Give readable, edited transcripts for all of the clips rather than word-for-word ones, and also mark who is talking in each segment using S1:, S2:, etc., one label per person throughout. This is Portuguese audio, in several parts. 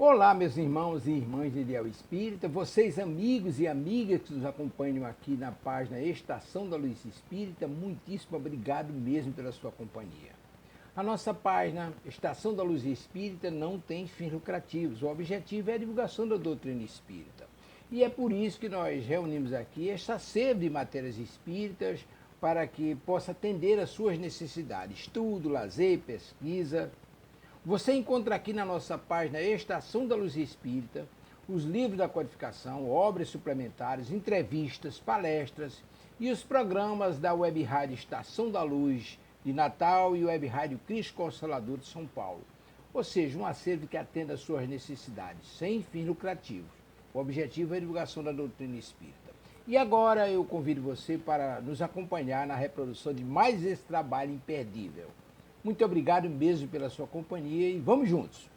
S1: Olá, meus irmãos e irmãs de Ideal Espírita, vocês amigos e amigas que nos acompanham aqui na página Estação da Luz Espírita, muitíssimo obrigado mesmo pela sua companhia. A nossa página Estação da Luz Espírita não tem fins lucrativos, o objetivo é a divulgação da doutrina espírita. E é por isso que nós reunimos aqui esta sede de matérias espíritas para que possa atender às suas necessidades, estudo, lazer, pesquisa. Você encontra aqui na nossa página Estação da Luz Espírita os livros da codificação, obras suplementares, entrevistas, palestras e os programas da Web Rádio Estação da Luz de Natal e Web Rádio Cristo Consolador de São Paulo. Ou seja, um acervo que atenda às suas necessidades, sem fins lucrativos. O objetivo é a divulgação da doutrina espírita. E agora eu convido você para nos acompanhar na reprodução de mais esse trabalho imperdível. Muito obrigado mesmo pela sua companhia e vamos juntos!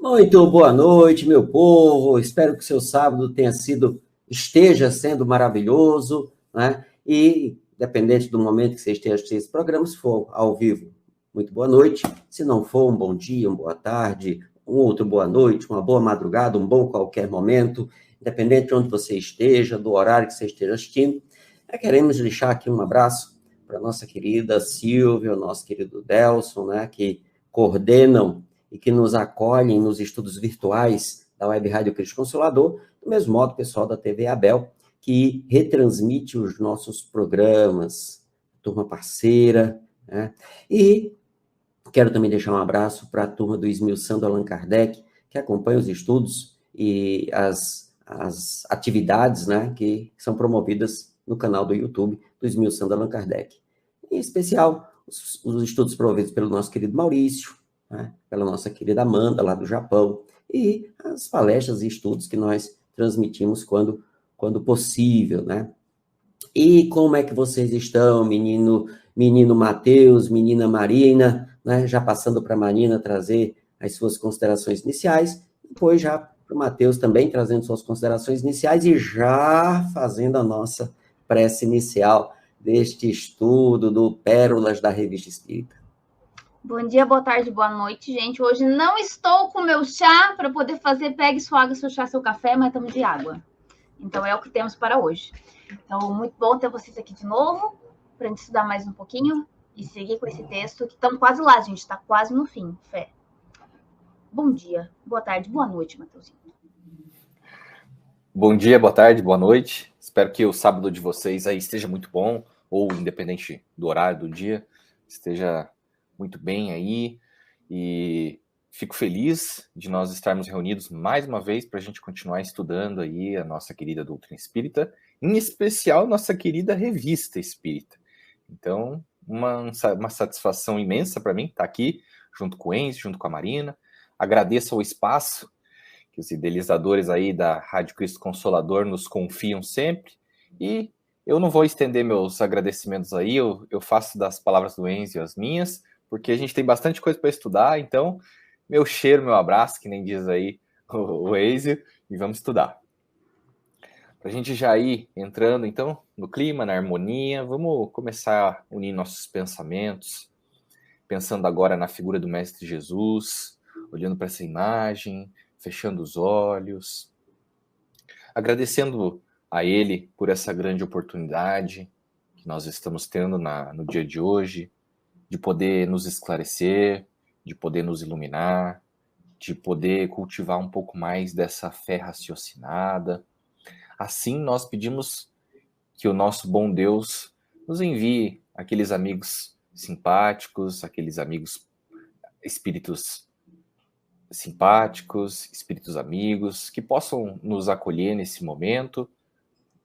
S2: Muito boa noite, meu povo. Espero que o seu sábado esteja sendo maravilhoso, né? E, dependente do momento que você esteja assistindo esse programa, se for ao vivo, muito boa noite. Se não for, um bom dia, uma boa tarde, um outro boa noite, uma boa madrugada, um bom qualquer momento, independente de onde você esteja, do horário que você esteja assistindo. Queremos deixar aqui um abraço para a nossa querida Silvia, o nosso querido Delson, né? Que coordenam e que nos acolhem nos estudos virtuais da Web Rádio Cristo Consolador, do mesmo modo o pessoal da TV Abel, que retransmite os nossos programas, turma parceira, né? E quero também deixar um abraço para a turma do Esmilçando Allan Kardec, que acompanha os estudos e as atividades, né, que são promovidas no canal do YouTube do Esmilçando Allan Kardec. Em especial, os estudos promovidos pelo nosso querido Maurício, né, pela nossa querida Amanda, lá do Japão, e as palestras e estudos que nós transmitimos quando possível, né? E como é que vocês estão, menino Matheus, menina Marina, né? Já passando para a Marina trazer as suas considerações iniciais, depois já para o Matheus também trazendo suas considerações iniciais e já fazendo a nossa prece inicial deste estudo do Pérolas da Revista Espírita.
S3: Bom dia, boa tarde, boa noite, gente. Hoje não estou com meu chá para poder fazer pegue sua água, seu chá, seu café, mas estamos de água. Então, é o que temos para hoje. Então, muito bom ter vocês aqui de novo, para a gente estudar mais um pouquinho e seguir com esse texto, que estamos quase lá, gente, está quase no fim, fé. Bom dia, boa tarde, boa noite, Matheusinho.
S4: Bom dia, boa tarde, boa noite. Espero que o sábado de vocês aí esteja muito bom, ou independente do horário do dia, esteja muito bem aí, e fico feliz de nós estarmos reunidos mais uma vez para a gente continuar estudando aí a nossa querida doutrina espírita, em especial nossa querida revista espírita. Então, uma satisfação imensa para mim estar aqui, junto com o Enzo, junto com a Marina. Agradeço o espaço que os idealizadores aí da Rádio Cristo Consolador nos confiam sempre, e eu não vou estender meus agradecimentos aí, eu faço das palavras do Enzo as minhas, porque a gente tem bastante coisa para estudar, então, meu cheiro, meu abraço, que nem diz aí o Ezio, e vamos estudar. Para a gente já ir entrando, então, no clima, na harmonia, vamos começar a unir nossos pensamentos, pensando agora na figura do Mestre Jesus, olhando para essa imagem, fechando os olhos, agradecendo a Ele por essa grande oportunidade que nós estamos tendo no dia de hoje, de poder nos esclarecer, de poder nos iluminar, de poder cultivar um pouco mais dessa fé raciocinada. Assim, nós pedimos que o nosso bom Deus nos envie aqueles amigos simpáticos, aqueles amigos espíritos simpáticos, espíritos amigos, que possam nos acolher nesse momento,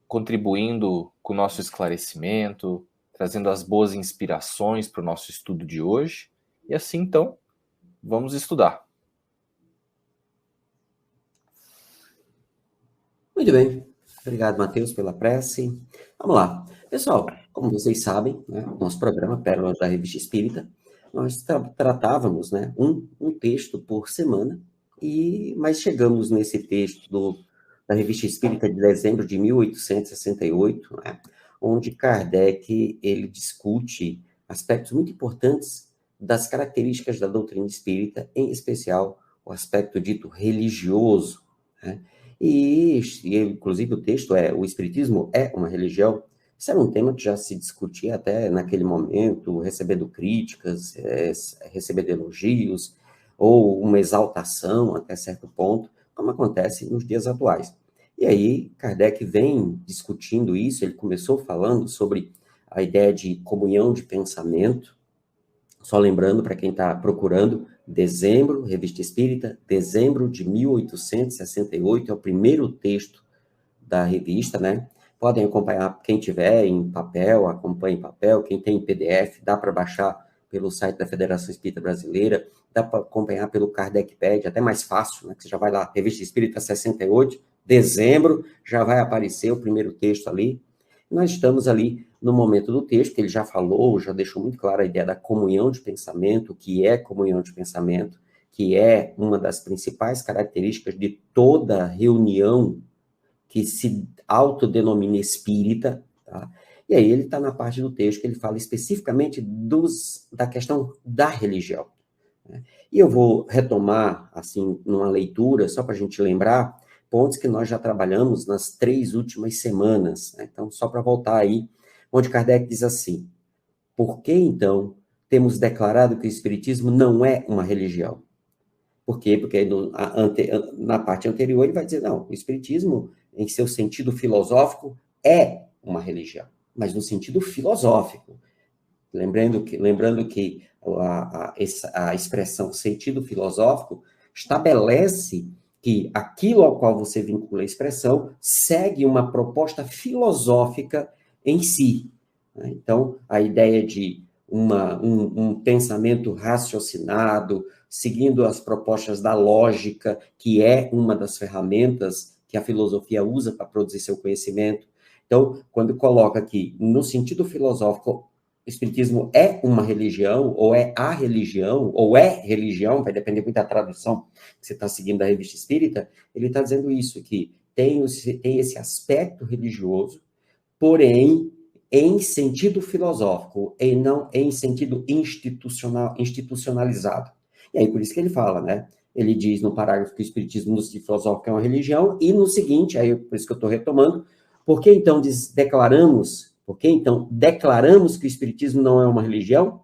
S4: contribuindo com o nosso esclarecimento, trazendo as boas inspirações para o nosso estudo de hoje. E assim, então, vamos estudar.
S2: Muito bem. Obrigado, Matheus, pela prece. Vamos lá. Pessoal, como vocês sabem, né, nosso programa Pérolas da Revista Espírita, nós tratávamos, né, um texto por semana, mas chegamos nesse texto da Revista Espírita de dezembro de 1868, né, onde Kardec ele discute aspectos muito importantes das características da doutrina espírita, em especial o aspecto dito religioso, né? E, inclusive, o texto o Espiritismo é uma religião. Isso era um tema que já se discutia até naquele momento, recebendo críticas, recebendo elogios, ou uma exaltação até certo ponto, como acontece nos dias atuais. E aí, Kardec vem discutindo isso, ele começou falando sobre a ideia de comunhão de pensamento, só lembrando, para quem está procurando, dezembro, Revista Espírita, dezembro de 1868, é o primeiro texto da revista, né? Podem acompanhar, quem tiver em papel, acompanhe em papel, quem tem em PDF, dá para baixar pelo site da Federação Espírita Brasileira, dá para acompanhar pelo KardecPad, até mais fácil, né? Que você já vai lá, Revista Espírita 68, dezembro, já vai aparecer o primeiro texto ali. Nós estamos ali no momento do texto, que ele já falou, já deixou muito clara a ideia da comunhão de pensamento, o que é comunhão de pensamento, que é uma das principais características de toda reunião que se autodenomina espírita, tá? E aí ele está na parte do texto que ele fala especificamente da questão da religião, né? E eu vou retomar, assim, numa leitura, só para a gente lembrar, pontos que nós já trabalhamos nas 3 últimas semanas, né? Então, só para voltar aí, onde Kardec diz assim: por que, então, temos declarado que o Espiritismo não é uma religião? Por quê? Porque na parte anterior ele vai dizer, não, o Espiritismo, em seu sentido filosófico, é uma religião, mas no sentido filosófico. Lembrando que a expressão sentido filosófico estabelece que aquilo ao qual você vincula a expressão segue uma proposta filosófica em si. Então, a ideia de um pensamento raciocinado, seguindo as propostas da lógica, que é uma das ferramentas que a filosofia usa para produzir seu conhecimento. Então, quando coloca aqui, no sentido filosófico, o Espiritismo é uma religião, ou é a religião, ou é religião, vai depender muito da tradução que você está seguindo da Revista Espírita, ele está dizendo isso, que tem esse aspecto religioso, porém, em sentido filosófico, e não em sentido institucionalizado. E aí, por isso que ele fala, né? Ele diz no parágrafo que o Espiritismo no sentido filosófico é uma religião, e no seguinte, aí por isso que eu estou retomando, por que então declaramos que o Espiritismo não é uma religião?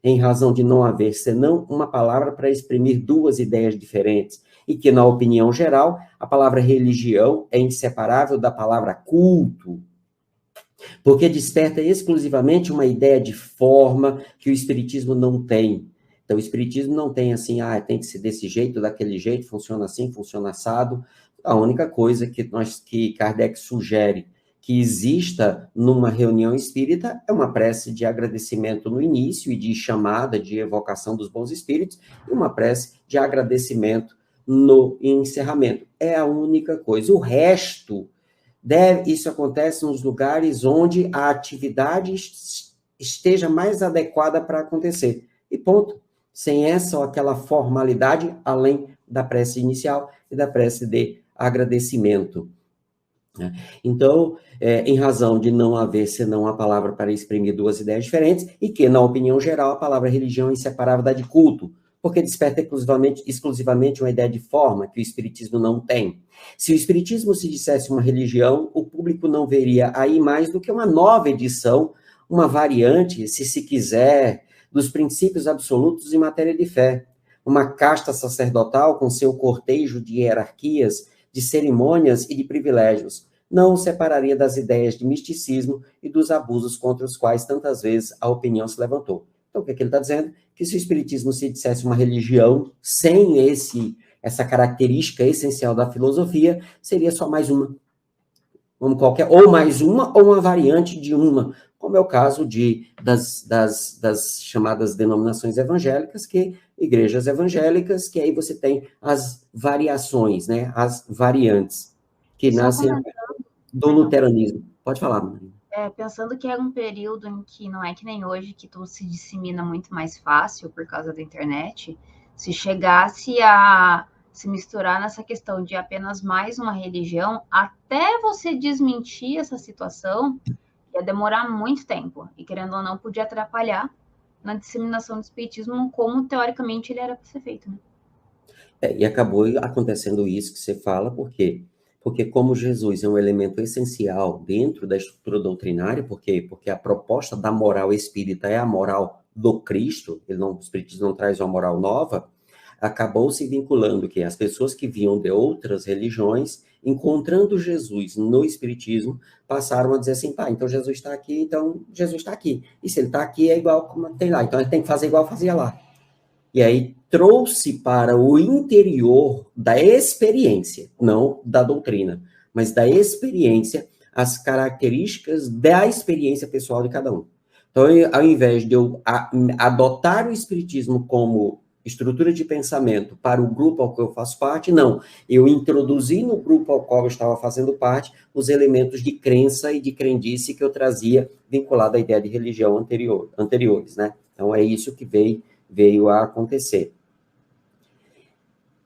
S2: Em razão de não haver senão uma palavra para exprimir 2 ideias diferentes, e que, na opinião geral, a palavra religião é inseparável da palavra culto, porque desperta exclusivamente uma ideia de forma que o Espiritismo não tem. Então, o Espiritismo não tem assim, tem que ser desse jeito, daquele jeito, funciona assim, funciona assado. A única coisa que Kardec sugere que exista numa reunião espírita é uma prece de agradecimento no início e de chamada, de evocação dos bons espíritos, e uma prece de agradecimento no encerramento. É a única coisa. O resto, isso acontece nos lugares onde a atividade esteja mais adequada para acontecer. E ponto. Sem essa ou aquela formalidade, além da prece inicial e da prece de agradecimento. Então, em razão de não haver senão a palavra para exprimir 2 ideias diferentes, e que, na opinião geral, a palavra religião é inseparável da de culto, porque desperta exclusivamente uma ideia de forma que o Espiritismo não tem. Se o Espiritismo se dissesse uma religião, o público não veria aí mais do que uma nova edição, uma variante, se quiser, dos princípios absolutos em matéria de fé. Uma casta sacerdotal com seu cortejo de hierarquias, de cerimônias e de privilégios. Não o separaria das ideias de misticismo e dos abusos contra os quais tantas vezes a opinião se levantou. Então, o que ele está dizendo? Que se o Espiritismo se dissesse uma religião sem essa característica essencial da filosofia, seria só mais uma. Ou mais uma, ou uma variante de uma. como é o caso das chamadas denominações evangélicas, igrejas evangélicas, que aí você tem as variações, né, as variantes, que
S3: Só
S2: nascem do luteranismo. Pode falar, Marina.
S3: Pensando que era um período em que não é que nem hoje, que tudo se dissemina muito mais fácil por causa da internet, se chegasse a se misturar nessa questão de apenas mais uma religião, até você desmentir essa situação, ia demorar muito tempo. E, querendo ou não, podia atrapalhar na disseminação do espiritismo, como teoricamente ele era para ser feito, né?
S2: E acabou acontecendo isso que você fala, por quê? Porque como Jesus é um elemento essencial dentro da estrutura doutrinária, por quê? Porque a proposta da moral espírita é a moral do Cristo, o espiritismo não traz uma moral nova, acabou se vinculando que as pessoas que vinham de outras religiões, encontrando Jesus no espiritismo, passaram a dizer assim, tá, então Jesus está aqui, então Jesus está aqui. E se ele está aqui, é igual como tem lá, então ele tem que fazer igual fazia lá. E aí trouxe para o interior da experiência, não da doutrina, mas da experiência, as características da experiência pessoal de cada um. Então, ao invés de eu adotar o espiritismo como estrutura de pensamento para o grupo ao qual eu faço parte, não. Eu introduzi no grupo ao qual eu estava fazendo parte os elementos de crença e de crendice que eu trazia vinculado à ideia de religião anteriores, né? Então, é isso que veio a acontecer.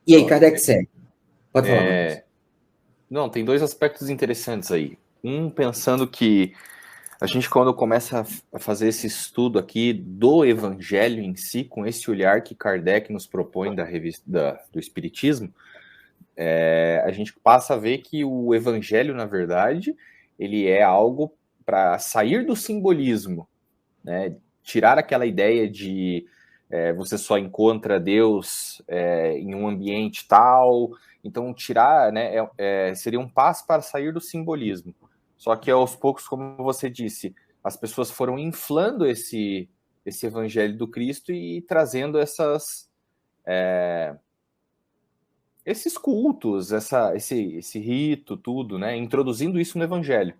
S2: E aí, Kardec segue. Pode falar, Marcos.
S4: Não, tem dois aspectos interessantes aí. Um, pensando que a gente, quando começa a fazer esse estudo aqui do Evangelho em si, com esse olhar que Kardec nos propõe da revista do Espiritismo, a gente passa a ver que o Evangelho, na verdade, ele é algo para sair do simbolismo, né? Tirar aquela ideia de você só encontra Deus em um ambiente tal. Então, tirar, né, seria um passo para sair do simbolismo. Só que, aos poucos, como você disse, as pessoas foram inflando esse evangelho do Cristo e trazendo esses cultos, esse rito, tudo, né? Introduzindo isso no evangelho.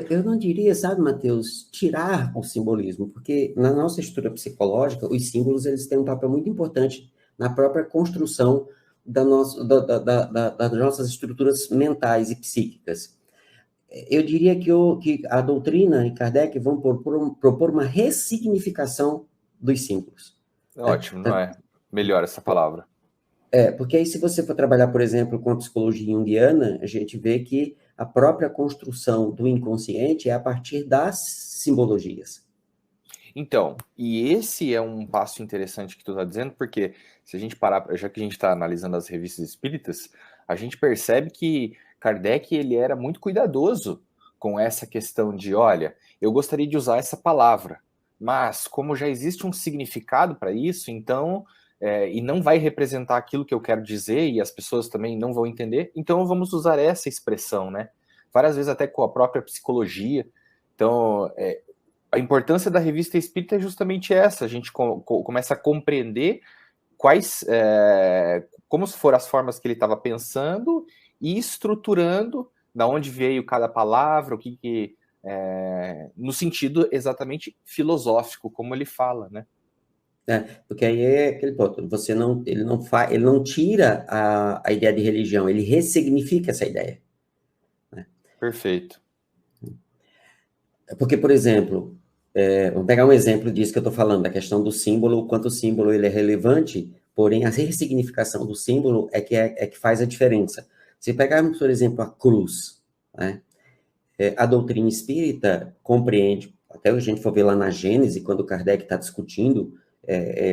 S2: Eu não diria, sabe, Mateus, tirar o simbolismo, porque na nossa estrutura psicológica, os símbolos eles têm um papel muito importante na própria construção das nossas estruturas mentais e psíquicas. Eu diria que a doutrina e Kardec vão propor uma ressignificação dos símbolos.
S4: Ótimo, não é? Melhor essa palavra.
S2: Porque aí se você for trabalhar, por exemplo, com a psicologia junguiana, a gente vê que a própria construção do inconsciente é a partir das simbologias.
S4: Então, e esse é um passo interessante que tu está dizendo, porque se a gente parar, já que a gente está analisando as revistas espíritas, a gente percebe que Kardec ele era muito cuidadoso com essa questão de, olha, eu gostaria de usar essa palavra, mas como já existe um significado para isso, então, e não vai representar aquilo que eu quero dizer, e as pessoas também não vão entender, então vamos usar essa expressão, né? Várias vezes até com a própria psicologia. Então, a importância da revista espírita é justamente essa, a gente começa a compreender como foram as formas que ele estava pensando e estruturando da onde veio cada palavra, no sentido exatamente filosófico, como ele fala, né?
S2: Porque aí é aquele ponto, ele não tira a ideia de religião, ele ressignifica essa ideia. Né?
S4: Perfeito.
S2: Porque, por exemplo, vamos pegar um exemplo disso que eu estou falando, da questão do símbolo, o quanto o símbolo ele é relevante, porém a ressignificação do símbolo é que faz a diferença. Se pegarmos, por exemplo, a cruz, né? A doutrina espírita compreende, até a gente for ver lá na Gênese, quando Kardec está discutindo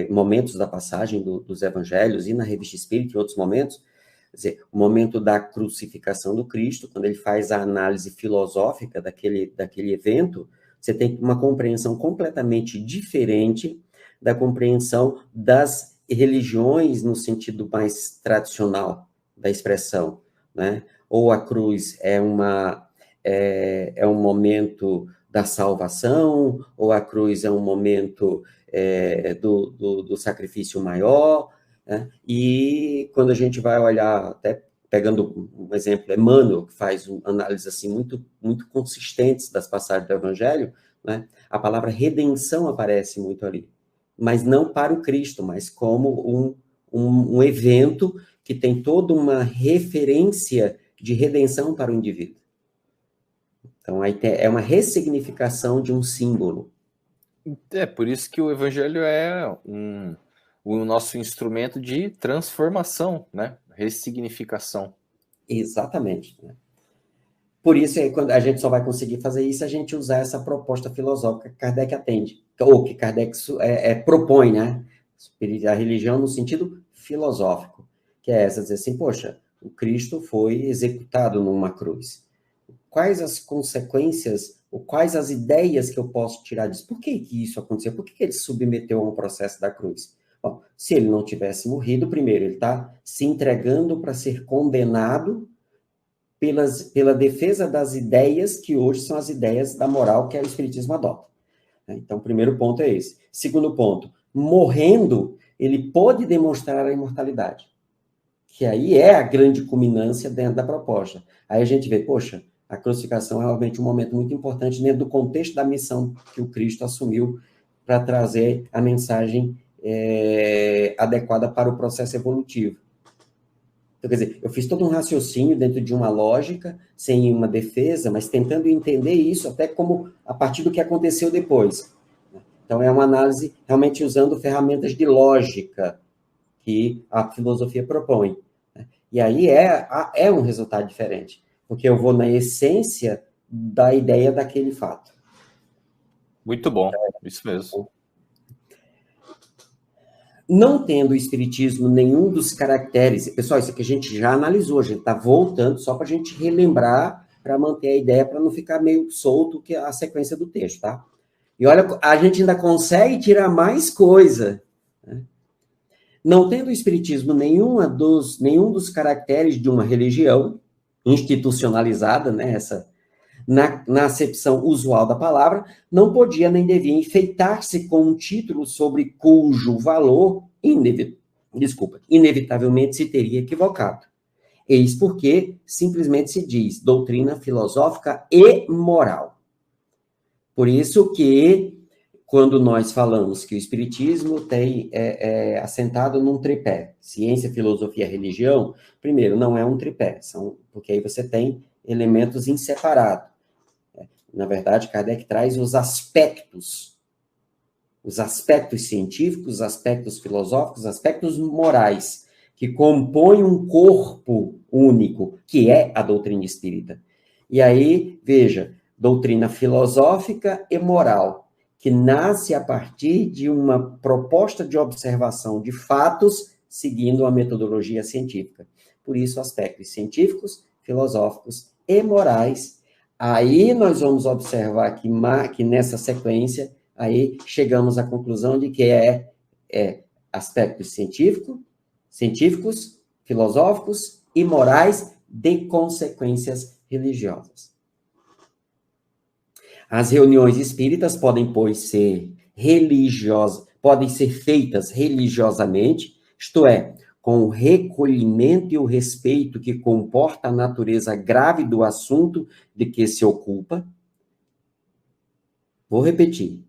S2: momentos da passagem dos evangelhos e na revista espírita, em outros momentos, quer dizer, o momento da crucificação do Cristo, quando ele faz a análise filosófica daquele evento, você tem uma compreensão completamente diferente da compreensão das religiões no sentido mais tradicional da expressão, né? Ou a cruz é um momento da salvação, ou a cruz é um momento do sacrifício maior, né? E quando a gente vai olhar até pegando um exemplo, Emmanuel, que faz análises assim, muito consistentes das passagens do Evangelho, né? A palavra redenção aparece muito ali, mas não para o Cristo, mas como um evento que tem toda uma referência de redenção para o indivíduo. Então, aí é uma ressignificação de um símbolo.
S4: É por isso que o Evangelho é o nosso instrumento de transformação, né? Ressignificação.
S2: Exatamente. Né? Por isso, quando a gente só vai conseguir fazer isso, a gente usar essa proposta filosófica que Kardec atende, ou que Kardec propõe, né? A religião no sentido filosófico, que é essa, dizer assim, poxa, o Cristo foi executado numa cruz. Quais as consequências, ou quais as ideias que eu posso tirar disso? Por que isso aconteceu? Por que ele se submeteu ao processo da cruz? Bom, se ele não tivesse morrido, primeiro, ele está se entregando para ser condenado pela defesa das ideias que hoje são as ideias da moral que o Espiritismo adota. Então, o primeiro ponto é esse. Segundo ponto, morrendo, ele pode demonstrar a imortalidade, que aí é a grande culminância dentro da proposta. Aí a gente vê, poxa, a crucificação é realmente um momento muito importante dentro do contexto da missão que o Cristo assumiu para trazer a mensagem adequada para o processo evolutivo. Então, quer dizer, eu fiz todo um raciocínio dentro de uma lógica, sem uma defesa, mas tentando entender isso até como a partir do que aconteceu depois. Então, é uma análise realmente usando ferramentas de lógica que a filosofia propõe. E aí é um resultado diferente, porque eu vou na essência da ideia daquele fato.
S4: Muito bom, isso mesmo.
S2: Não tendo o Espiritismo nenhum dos caracteres... Pessoal, isso aqui a gente já analisou, a gente está voltando só para a gente relembrar, para manter a ideia, para não ficar meio solto que a sequência do texto, tá? E olha, a gente ainda consegue tirar mais coisa, né? Não tendo o Espiritismo nenhum dos caracteres de uma religião institucionalizada, né, na acepção usual da palavra, não podia nem devia enfeitar-se com um título sobre cujo valor, inevitavelmente se teria equivocado. Eis porque simplesmente se diz doutrina filosófica e moral. Por isso que, quando nós falamos que o Espiritismo é assentado num tripé, ciência, filosofia e religião, primeiro, não é um tripé, porque aí você tem elementos inseparados. Na verdade, Kardec traz os aspectos científicos, os aspectos filosóficos, os aspectos morais, que compõem um corpo único, que é a doutrina espírita. E aí, veja, doutrina filosófica e moral, que nasce a partir de uma proposta de observação de fatos, seguindo a metodologia científica. Por isso, aspectos científicos, filosóficos e morais. Aí nós vamos observar que nessa sequência, aí chegamos à conclusão de que aspectos científicos, filosóficos e morais de consequências religiosas. As reuniões espíritas podem, pois, ser feitas religiosamente, isto é, com o recolhimento e o respeito que comporta a natureza grave do assunto de que se ocupa. Vou repetir.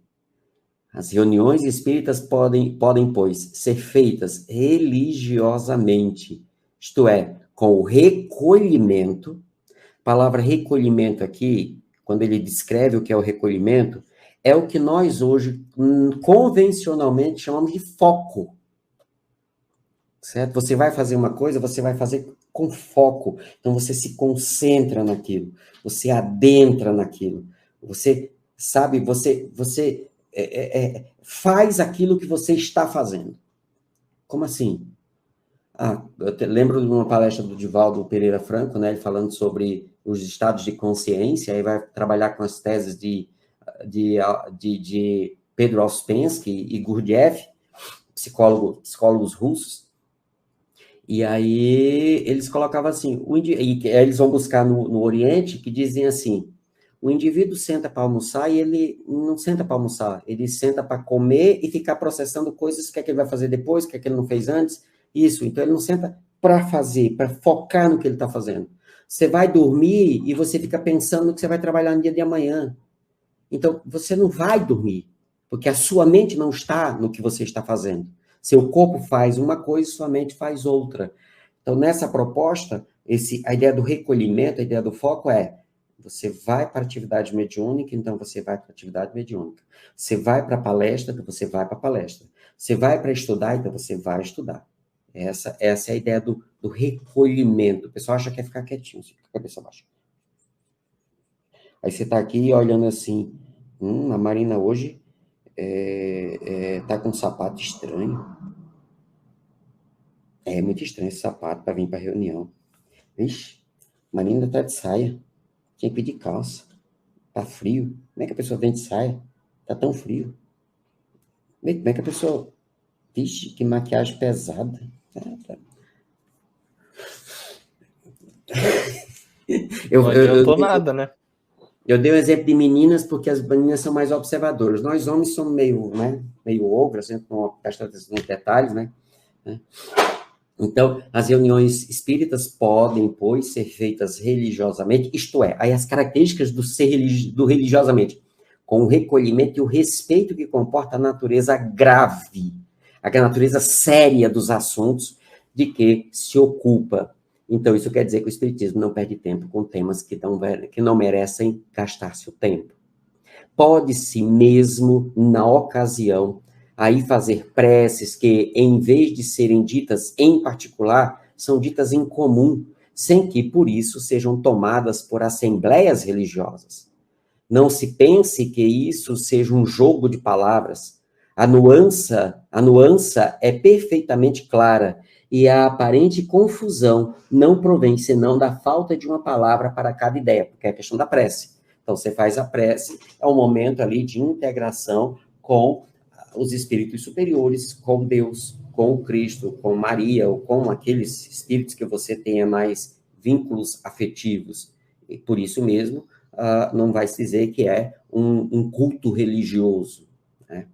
S2: As reuniões espíritas podem, pois, ser feitas religiosamente, isto é, com o recolhimento. A palavra recolhimento aqui, quando ele descreve o que é o recolhimento, é o que nós hoje, convencionalmente, chamamos de foco. Certo? Você vai fazer uma coisa, você vai fazer com foco. Então, você se concentra naquilo. Você adentra naquilo. Você, sabe, você faz aquilo que você está fazendo. Como assim? Eu lembro de uma palestra do Divaldo Pereira Franco, né, ele falando sobre os estados de consciência, aí vai trabalhar com as teses de Pedro Ouspensky e Gurdjieff, psicólogos russos. E aí eles colocavam assim, eles vão buscar no Oriente, que dizem assim, o indivíduo senta para almoçar e ele não senta para almoçar, ele senta para comer e ficar processando coisas, o que é que ele vai fazer depois, o que é que ele não fez antes, isso. Então ele não senta para fazer, para focar no que ele está fazendo. Você vai dormir e você fica pensando no que você vai trabalhar no dia de amanhã. Então, você não vai dormir, porque a sua mente não está no que você está fazendo. Seu corpo faz uma coisa e sua mente faz outra. Então, nessa proposta, a ideia do recolhimento, a ideia do foco é: você vai para a atividade mediúnica, então você vai para a atividade mediúnica. Você vai para a palestra, então você vai para a palestra. Você vai para estudar, então você vai estudar. Essa é a ideia do recolhimento. O pessoal acha que é ficar quietinho, assim, com a cabeça baixa. Aí você está aqui olhando assim, a Marina hoje tá com um sapato estranho. É muito estranho esse sapato para vir para reunião. Vixe, Marina tá de saia. Tinha que ir de calça. Tá frio. Como é que a pessoa vem de saia? Tá tão frio. Como é que a pessoa... Vixe, que maquiagem pesada. Tá.
S4: Não adiantou nada, né?
S2: Eu dei um exemplo de meninas, porque as meninas são mais observadoras. Nós, homens, somos meio ogros, assim, não presta atenção nos detalhes, né? Então, as reuniões espíritas podem, pois, ser feitas religiosamente, isto é, aí as características do religiosamente, com o recolhimento e o respeito que comporta a natureza grave, a natureza séria dos assuntos de que se ocupa. Então, isso quer dizer que o Espiritismo não perde tempo com temas que não merecem gastar seu tempo. Pode-se mesmo, na ocasião, aí fazer preces que, em vez de serem ditas em particular, são ditas em comum, sem que, por isso, sejam tomadas por assembleias religiosas. Não se pense que isso seja um jogo de palavras. A nuance é perfeitamente clara, e a aparente confusão não provém senão da falta de uma palavra para cada ideia, porque é a questão da prece. Então, você faz a prece, é um momento ali de integração com os espíritos superiores, com Deus, com o Cristo, com Maria, ou com aqueles espíritos que você tenha mais vínculos afetivos. E por isso mesmo, não vai se dizer que é um culto religioso, né?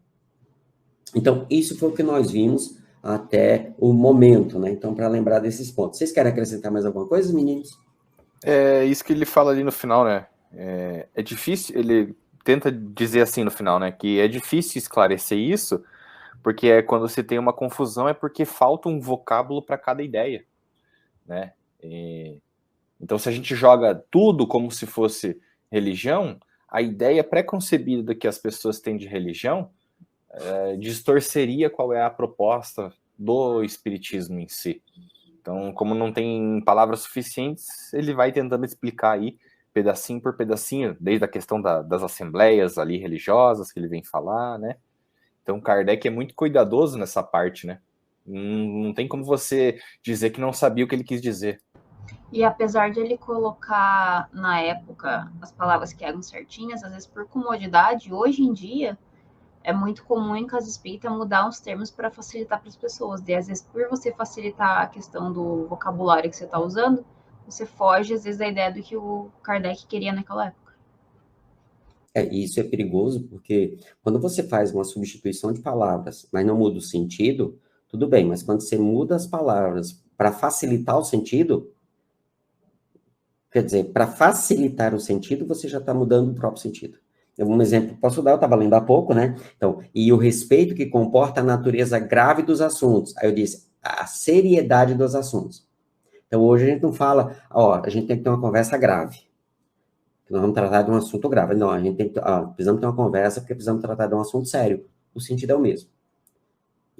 S2: Então, isso foi o que nós vimos até o momento, né? Então, para lembrar desses pontos. Vocês querem acrescentar mais alguma coisa, meninos?
S4: É isso que ele fala ali no final, né? É difícil, ele tenta dizer assim no final, né? Que é difícil esclarecer isso, porque quando se tem uma confusão é porque falta um vocábulo para cada ideia, né? Então, se a gente joga tudo como se fosse religião, a ideia pré-concebida que as pessoas têm de religião distorceria qual é a proposta do espiritismo em si. Então, como não tem palavras suficientes, ele vai tentando explicar aí, pedacinho por pedacinho, desde a questão das assembleias ali religiosas que ele vem falar, né? Então, Kardec é muito cuidadoso nessa parte, né? Não tem como você dizer que não sabia o que ele quis dizer.
S3: E apesar de ele colocar, na época, as palavras que eram certinhas, às vezes por comodidade, hoje em dia, é muito comum em casa espírita mudar uns termos para facilitar para as pessoas. E às vezes, por você facilitar a questão do vocabulário que você está usando, você foge, às vezes, da ideia do que o Kardec queria naquela época.
S2: Isso é perigoso, porque quando você faz uma substituição de palavras, mas não muda o sentido, tudo bem, mas quando você muda as palavras para facilitar o sentido, quer dizer, para facilitar o sentido, você já está mudando o próprio sentido. Um exemplo que posso dar, eu estava lendo há pouco, né? Então, e o respeito que comporta a natureza grave dos assuntos. Aí eu disse, a seriedade dos assuntos. Então, hoje a gente não fala, a gente tem que ter uma conversa grave. Nós vamos tratar de um assunto grave. Não, a gente tem que, precisamos ter uma conversa porque precisamos tratar de um assunto sério. O sentido é o mesmo.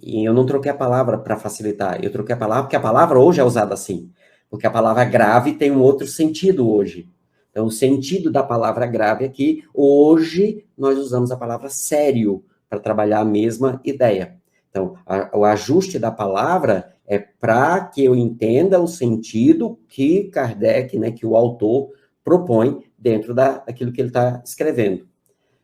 S2: E eu não troquei a palavra para facilitar, eu troquei a palavra porque a palavra hoje é usada assim. Porque a palavra grave tem um outro sentido hoje. Então, o sentido da palavra grave aqui, hoje, nós usamos a palavra sério para trabalhar a mesma ideia. Então, o ajuste da palavra é para que eu entenda o sentido que Kardec, né, que o autor propõe dentro daquilo que ele está escrevendo.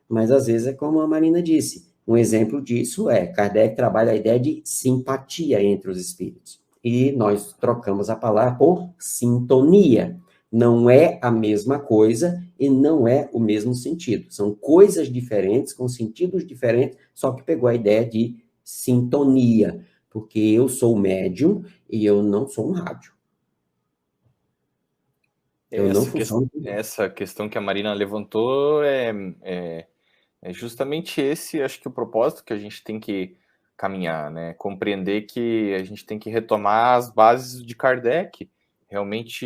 S2: Mas, às vezes, é como a Marina disse, um exemplo disso Kardec trabalha a ideia de simpatia entre os espíritos. E nós trocamos a palavra por sintonia. Não é a mesma coisa e não é o mesmo sentido. São coisas diferentes, com sentidos diferentes, só que pegou a ideia de sintonia. porque eu sou médium e eu não sou um rádio. Eu não funciono.
S4: Essa questão que a Marina levantou é justamente esse, acho que o propósito que a gente tem que caminhar, né? Compreender que a gente tem que retomar as bases de Kardec. Realmente,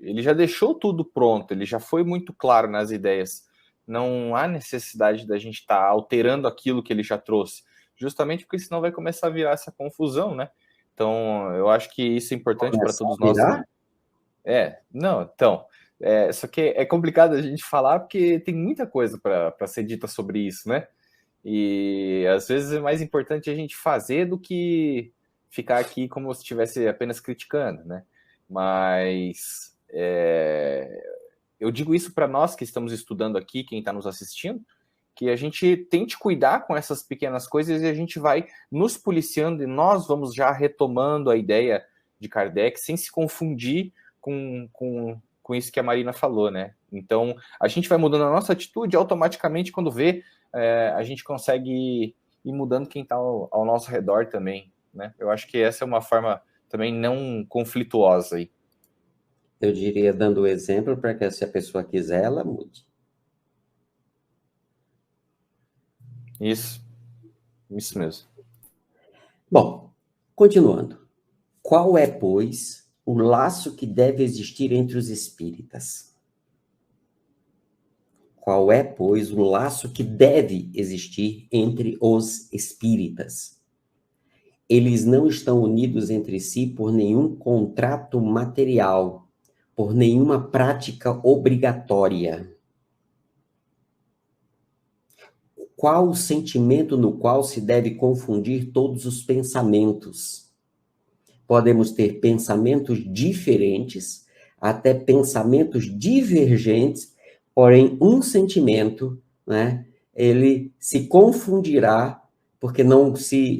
S4: ele já deixou tudo pronto, ele já foi muito claro nas ideias. Não há necessidade da gente estar alterando aquilo que ele já trouxe, justamente porque senão vai começar a virar essa confusão, né? Então, eu acho que isso é importante para todos nós. Só que é complicado a gente falar porque tem muita coisa para ser dita sobre isso, né? E às vezes é mais importante a gente fazer do que ficar aqui como se estivesse apenas criticando, né? Mas eu digo isso para nós que estamos estudando aqui, quem está nos assistindo, que a gente tente cuidar com essas pequenas coisas e a gente vai nos policiando e nós vamos já retomando a ideia de Kardec sem se confundir com isso que a Marina falou, né? Então, a gente vai mudando a nossa atitude, automaticamente, quando vê, a gente consegue ir mudando quem está ao nosso redor também, né? Eu acho que essa é uma forma também não conflituosa aí.
S2: Eu diria, dando o exemplo, para que se a pessoa quiser, ela mude.
S4: Isso mesmo.
S2: Bom, continuando. Qual é, pois, o laço que deve existir entre os espíritas? Qual é, pois, o laço que deve existir entre os espíritas? Eles não estão unidos entre si por nenhum contrato material, por nenhuma prática obrigatória. Qual o sentimento no qual se deve confundir todos os pensamentos? Podemos ter pensamentos diferentes, até pensamentos divergentes, porém um sentimento, né, ele se confundirá, porque não se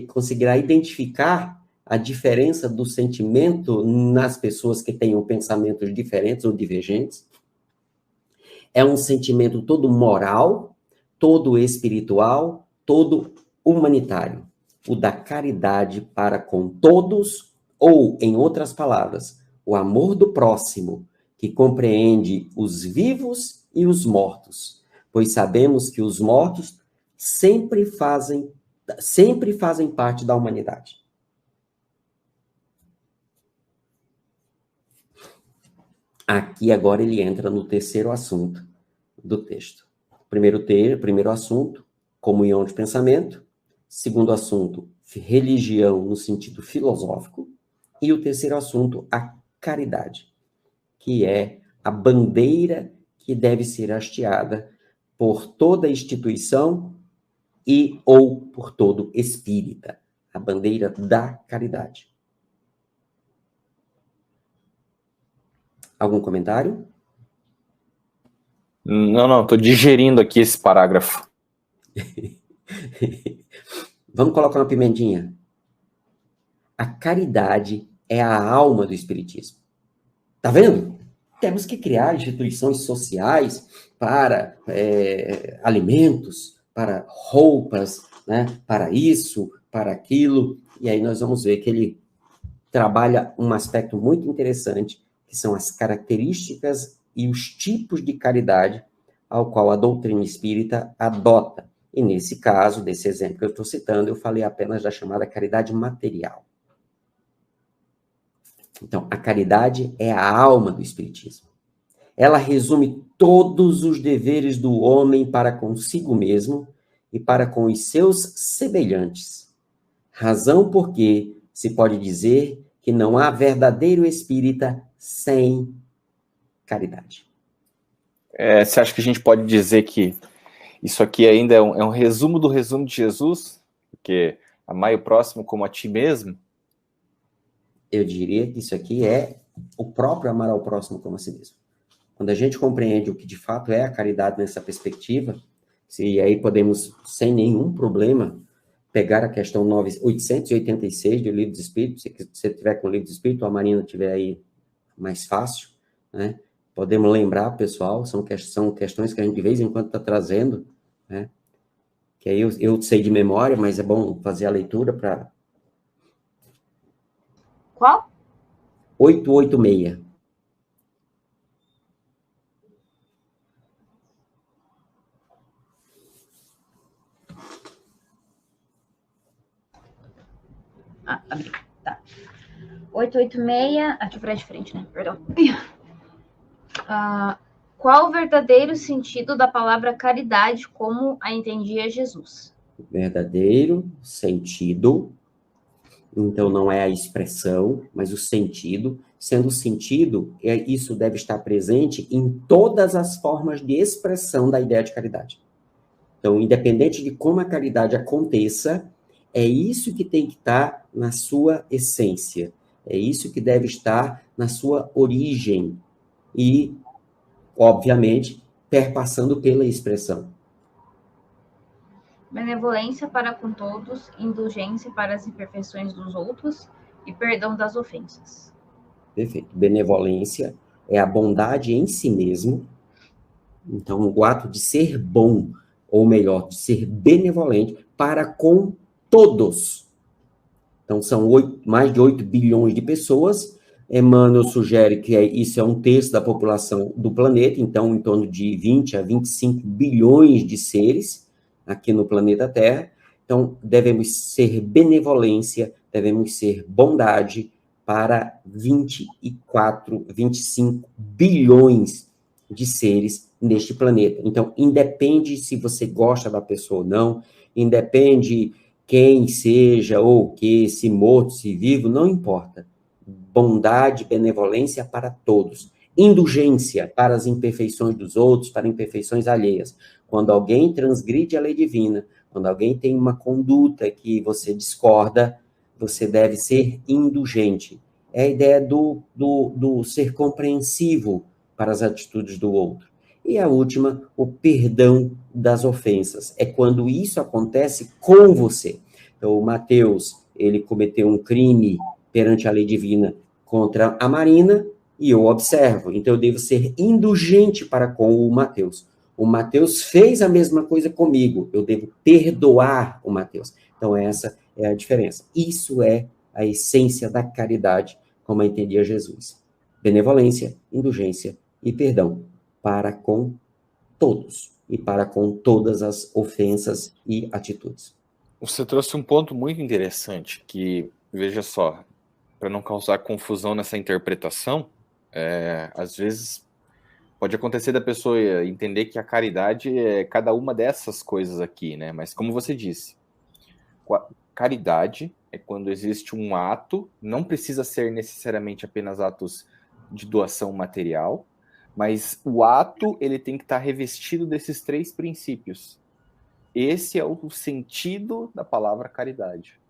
S2: conseguirá identificar a diferença do sentimento nas pessoas que tenham pensamentos diferentes ou divergentes. É um sentimento todo moral, todo espiritual, todo humanitário. O da caridade para com todos, ou, em outras palavras, o amor do próximo, que compreende os vivos e os mortos, pois sabemos que os mortos sempre fazem parte da humanidade. Aqui agora ele entra no terceiro assunto do texto. Primeiro assunto, comunhão de pensamento. Segundo assunto, religião no sentido filosófico. E o terceiro assunto, a caridade, que é a bandeira que deve ser hasteada por toda instituição e ou por todo espírita. A bandeira da caridade. Algum comentário?
S4: Não, estou digerindo aqui esse parágrafo.
S2: Vamos colocar uma pimentinha. A caridade é a alma do espiritismo. Tá vendo? Temos que criar instituições sociais para alimentos, para roupas, né? Para isso, para aquilo. E aí nós vamos ver que ele trabalha um aspecto muito interessante, que são as características e os tipos de caridade ao qual a doutrina espírita adota. E nesse caso, desse exemplo que eu estou citando, eu falei apenas da chamada caridade material. Então, a caridade é a alma do espiritismo. Ela resume todos os deveres do homem para consigo mesmo e para com os seus semelhantes. Razão porque se pode dizer que não há verdadeiro espírita sem caridade.
S4: Você acha que a gente pode dizer que isso aqui ainda é um resumo do resumo de Jesus? Porque amai o próximo como a ti mesmo?
S2: Eu diria que isso aqui é o próprio amar ao próximo como a si mesmo. Quando a gente compreende o que de fato é a caridade nessa perspectiva, e aí podemos, sem nenhum problema, pegar a questão 886 do Livro dos Espíritos, se você tiver com o Livro dos Espíritos, a Marina tiver aí mais fácil, né? Podemos lembrar, pessoal, são questões que a gente de vez em quando está trazendo, né? Que aí eu sei de memória, mas é bom fazer a leitura para
S3: Qual?
S2: 886.
S3: Abri. Tá. 886. Aqui pra frente, né? Perdão. Qual o verdadeiro sentido da palavra caridade como a entendia Jesus?
S2: Verdadeiro sentido. Então, não é a expressão, mas o sentido. Sendo o sentido, isso deve estar presente em todas as formas de expressão da ideia de caridade. Então, independente de como a caridade aconteça, é isso que tem que estar na sua essência. É isso que deve estar na sua origem. E, obviamente, perpassando pela expressão.
S3: Benevolência para com todos, indulgência para as imperfeições dos outros e perdão das ofensas.
S2: Perfeito. Benevolência é a bondade em si mesmo. Então, o ato de ser bom, ou melhor, de ser benevolente para com todos. Então, são mais de 8 bilhões de pessoas. Emmanuel sugere que isso é 1/3 da população do planeta, então, em torno de 20 a 25 bilhões de seres aqui no planeta Terra. Então, devemos ser benevolência, devemos ser bondade para 24, 25 bilhões de seres neste planeta. Então, independe se você gosta da pessoa ou não, independe quem seja ou que, se morto, se vivo, não importa. Bondade, benevolência para todos. Indulgência para as imperfeições dos outros, para imperfeições alheias. Quando alguém transgride a lei divina, quando alguém tem uma conduta que você discorda, você deve ser indulgente. É a ideia do ser compreensivo para as atitudes do outro. E a última, o perdão das ofensas. É quando isso acontece com você. Então, o Mateus, ele cometeu um crime perante a lei divina contra a Marina, e eu observo. Então, eu devo ser indulgente para com o Mateus. O Mateus fez a mesma coisa comigo. Eu devo perdoar o Mateus. Então, essa é a diferença. Isso é a essência da caridade, como a entendia Jesus. Benevolência, indulgência e perdão para com todos e para com todas as ofensas e atitudes.
S4: Você trouxe um ponto muito interessante que, veja só, para não causar confusão nessa interpretação, às vezes pode acontecer da pessoa entender que a caridade é cada uma dessas coisas aqui, né? Mas como você disse, caridade é quando existe um ato, não precisa ser necessariamente apenas atos de doação material, mas o ato ele tem que estar revestido desses 3 princípios. Esse é o sentido da palavra caridade.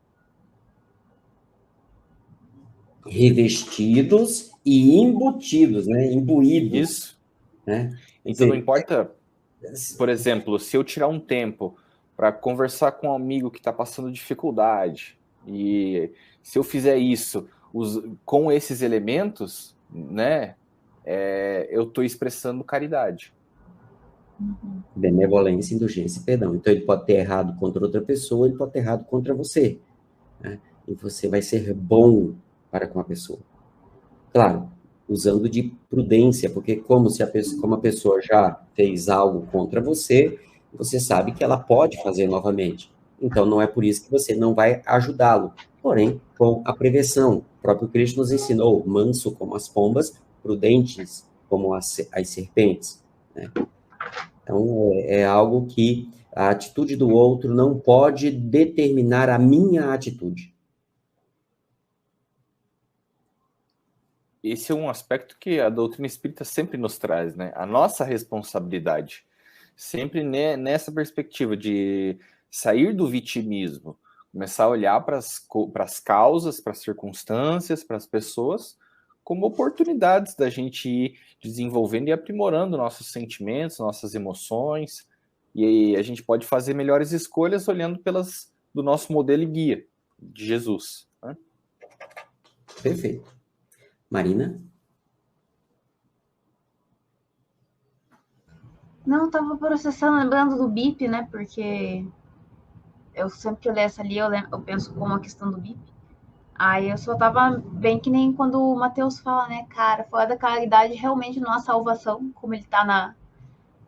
S2: Revestidos e embutidos, né? Imbuídos.
S4: Isso.
S2: Né?
S4: Então não importa, por exemplo, se eu tirar um tempo para conversar com um amigo que está passando dificuldade, e se eu fizer isso com esses elementos, né, eu estou expressando caridade.
S2: Benevolência, indulgência e perdão. Então, ele pode ter errado contra outra pessoa, ele pode ter errado contra você. Né? E você vai ser bom para com a pessoa. Claro, usando de prudência, porque como a pessoa já fez algo contra você, você sabe que ela pode fazer novamente. Então, não é por isso que você não vai ajudá-lo. Porém, com a prevenção. O próprio Cristo nos ensinou, manso como as pombas, prudentes como as serpentes. Né? Então, é algo que a atitude do outro não pode determinar a minha atitude.
S4: Esse é um aspecto que a doutrina espírita sempre nos traz, né? A nossa responsabilidade. Sempre nessa perspectiva de sair do vitimismo, começar a olhar para as causas, para as circunstâncias, para as pessoas, como oportunidades da gente ir desenvolvendo e aprimorando nossos sentimentos, nossas emoções, e aí a gente pode fazer melhores escolhas olhando do nosso modelo e guia, de Jesus. Né?
S2: Perfeito. Marina?
S3: Não, tava processando, lembrando do BIP, né? Porque eu sempre que eu leio essa ali, eu penso como a questão do BIP. Aí eu só tava bem que nem quando o Mateus fala, né, cara, fora da caridade realmente não há salvação, como ele tá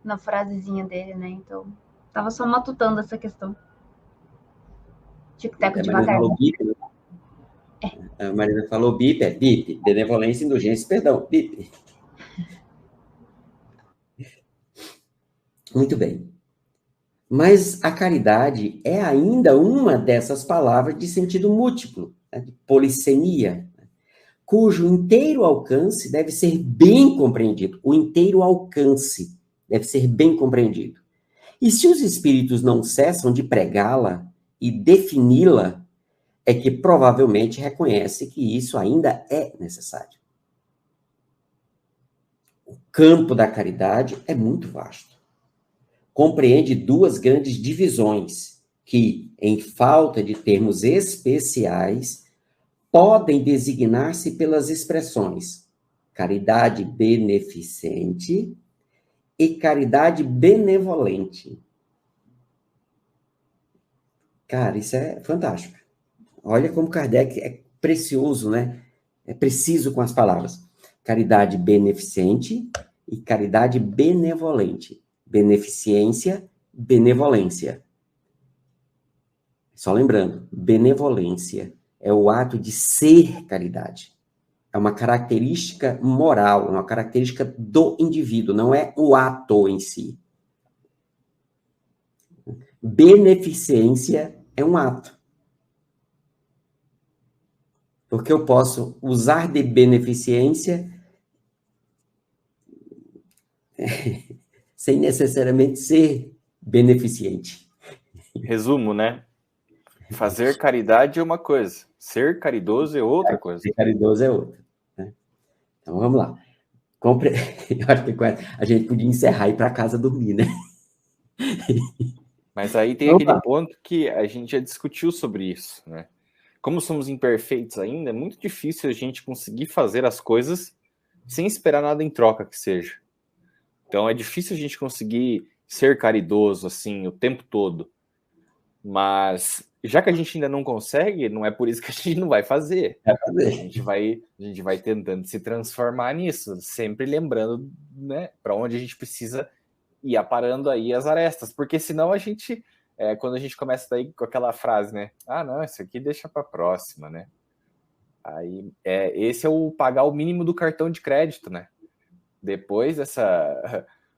S3: na frasezinha dele, né? Então, tava só matutando essa questão. Tic-teco
S2: A Marina
S3: devagar.
S2: falou BIP, né? A Marina falou BIP, é BIP, benevolência, indulgência, perdão, BIP. Muito bem. Mas a caridade é ainda uma dessas palavras de sentido múltiplo, né, de polissemia, cujo inteiro alcance deve ser bem compreendido. O inteiro alcance deve ser bem compreendido. E se os espíritos não cessam de pregá-la e defini-la, é que provavelmente reconhece que isso ainda é necessário. O campo da caridade é muito vasto. Compreende duas grandes divisões que, em falta de termos especiais, podem designar-se pelas expressões caridade beneficente e caridade benevolente. Cara, isso é fantástico. Olha como Kardec é precioso, né? É preciso com as palavras. Caridade beneficente e caridade benevolente. Beneficência, benevolência. Só lembrando, benevolência é o ato de ser caridade. É uma característica moral, uma característica do indivíduo, não é o ato em si. Beneficência é um ato. Porque eu posso usar de beneficência sem necessariamente ser beneficente.
S4: Resumo, né? Fazer caridade é uma coisa, ser caridoso é outra coisa.
S2: Ser caridoso é outra. Né? Então, vamos lá. Eu acho que a gente podia encerrar e ir para casa dormir, né?
S4: Mas aí tem aquele ponto que a gente já discutiu sobre isso, né? Como somos imperfeitos ainda, é muito difícil a gente conseguir fazer as coisas sem esperar nada em troca que seja. Então é difícil a gente conseguir ser caridoso assim o tempo todo. Mas já que a gente ainda não consegue, não é por isso que a gente não vai fazer. A gente vai tentando se transformar nisso, sempre lembrando, né, para onde a gente precisa ir aparando aí as arestas, porque senão a gente, quando a gente começa daí com aquela frase, né, não, isso aqui deixa para próxima, né? Aí esse é o pagar o mínimo do cartão de crédito, né? Depois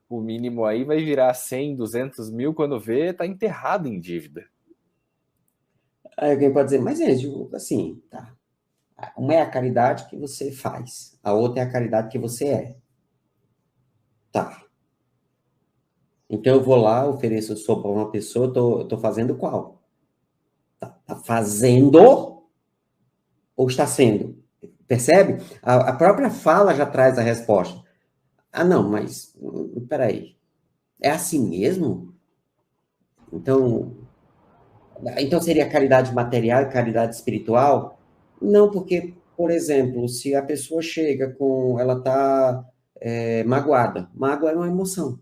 S4: o mínimo aí vai virar 100, 200 mil, quando vê, tá enterrado em dívida.
S2: Aí alguém pode dizer, mas assim, tá. Uma é a caridade que você faz, a outra é a caridade que você é. Tá. Então eu vou lá, ofereço sopa para uma pessoa, tô fazendo qual? Tá fazendo ou está sendo? Percebe? A própria fala já traz a resposta. Não, mas peraí. É assim mesmo? Então seria caridade material e caridade espiritual? Não, porque, por exemplo, se a pessoa chega ela está magoada. Mágoa é uma emoção.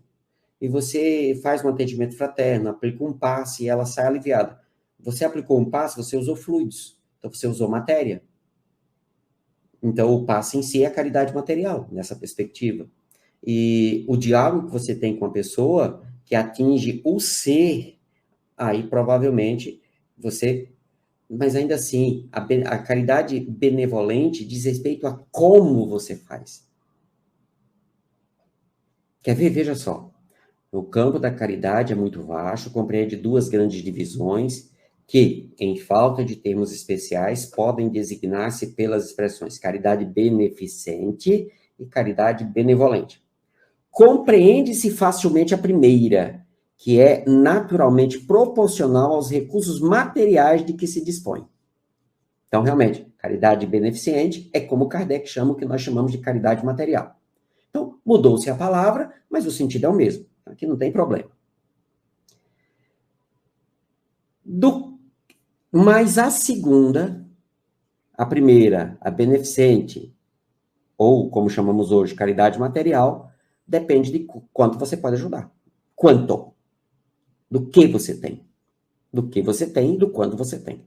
S2: E você faz um atendimento fraterno, aplica um passe e ela sai aliviada. Você aplicou um passe, você usou fluidos. Então, você usou matéria. Então, o passe em si é a caridade material, nessa perspectiva. E o diálogo que você tem com a pessoa, que atinge o ser, aí provavelmente você... Mas ainda assim, a caridade benevolente diz respeito a como você faz. Quer ver? Veja só. O campo da caridade é muito vasto, compreende duas grandes divisões que, em falta de termos especiais, podem designar-se pelas expressões caridade beneficente e caridade benevolente. Compreende-se facilmente a primeira, que é naturalmente proporcional aos recursos materiais de que se dispõe. Então, realmente, caridade beneficente é como Kardec chama, o que nós chamamos de caridade material. Então, mudou-se a palavra, mas o sentido é o mesmo. Aqui não tem problema. Mas a segunda, a primeira, a beneficente, ou como chamamos hoje, caridade material, depende de quanto você pode ajudar. Quanto? Do que você tem. Do que você tem e do quanto você tem.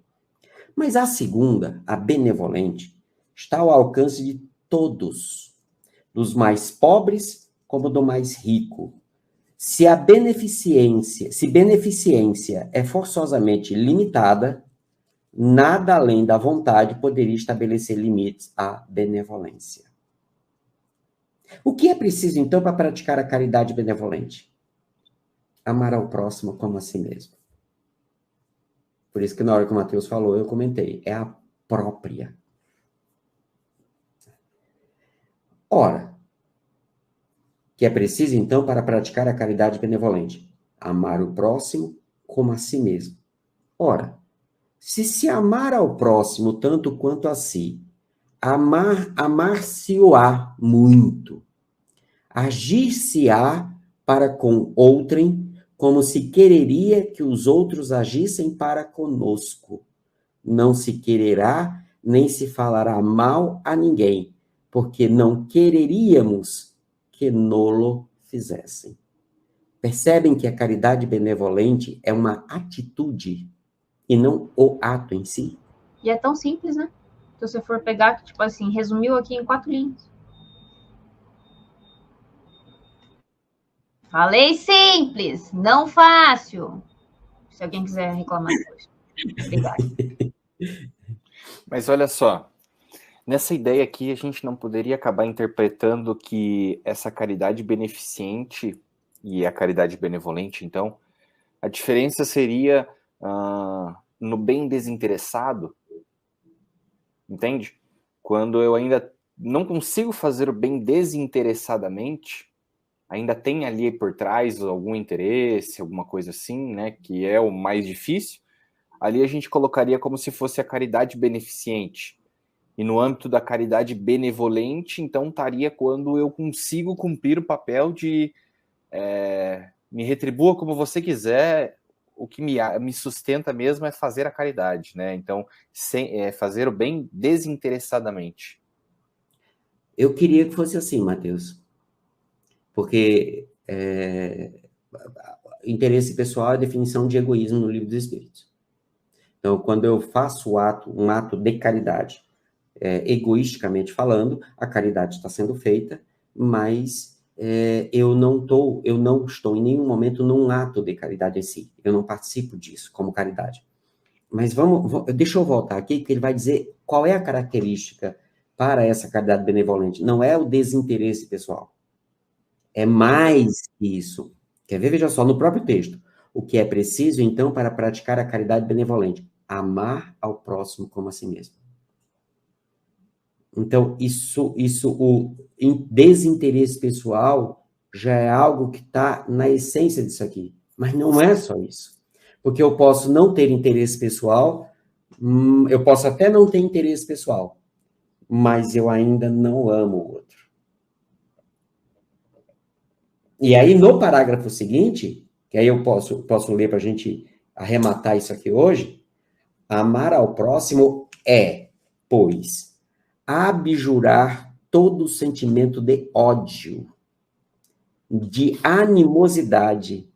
S2: Mas a segunda, a benevolente, está ao alcance de todos, dos mais pobres como do mais rico. Se beneficência é forçosamente limitada, nada além da vontade poderia estabelecer limites à benevolência. O que é preciso, então, para praticar a caridade benevolente? Amar ao próximo como a si mesmo. Por isso que na hora que o Mateus falou, eu comentei, é a própria. Ora, que é preciso, então, para praticar a caridade benevolente? Amar o próximo como a si mesmo. Ora, se amar ao próximo tanto quanto a si, amar-se-á muito, agir-se-á para com outrem, como se quereria que os outros agissem para conosco. Não se quererá, nem se falará mal a ninguém, porque não quereríamos que nolo fizessem. Percebem que a caridade benevolente é uma atitude e não o ato em si?
S3: E é tão simples, né? Se você for pegar, tipo assim, resumiu aqui em 4 linhas. Falei simples, não fácil. Se alguém quiser reclamar depois. Obrigada.
S4: Mas olha só, nessa ideia aqui a gente não poderia acabar interpretando que essa caridade beneficente e a caridade benevolente, então, a diferença seria no bem desinteressado, entende? Quando eu ainda não consigo fazer o bem desinteressadamente, ainda tem ali por trás algum interesse, alguma coisa assim, né, que é o mais difícil, ali a gente colocaria como se fosse a caridade beneficente. E no âmbito da caridade benevolente, então, estaria quando eu consigo cumprir o papel de me retribua como você quiser, o que me sustenta mesmo é fazer a caridade, né? Então, fazer o bem desinteressadamente.
S2: Eu queria que fosse assim, Mateus. Porque interesse pessoal é a definição de egoísmo no Livro dos Espíritos. Então, quando eu faço um ato de caridade, egoisticamente falando, a caridade está sendo feita, mas eu não estou em nenhum momento num ato de caridade em si. Eu não participo disso como caridade. Mas deixa eu voltar aqui, que ele vai dizer qual é a característica para essa caridade benevolente. Não é o desinteresse pessoal. É mais que isso. Quer ver? Veja só, no próprio texto. O que é preciso, então, para praticar a caridade benevolente? Amar ao próximo como a si mesmo. Então, o desinteresse pessoal já é algo que está na essência disso aqui. Mas não é só isso. Porque eu posso não ter interesse pessoal, eu posso até não ter interesse pessoal, mas eu ainda não amo o outro. E aí, no parágrafo seguinte, que aí eu posso ler para a gente arrematar isso aqui hoje, amar ao próximo é, pois, abjurar todo sentimento de ódio, de animosidade,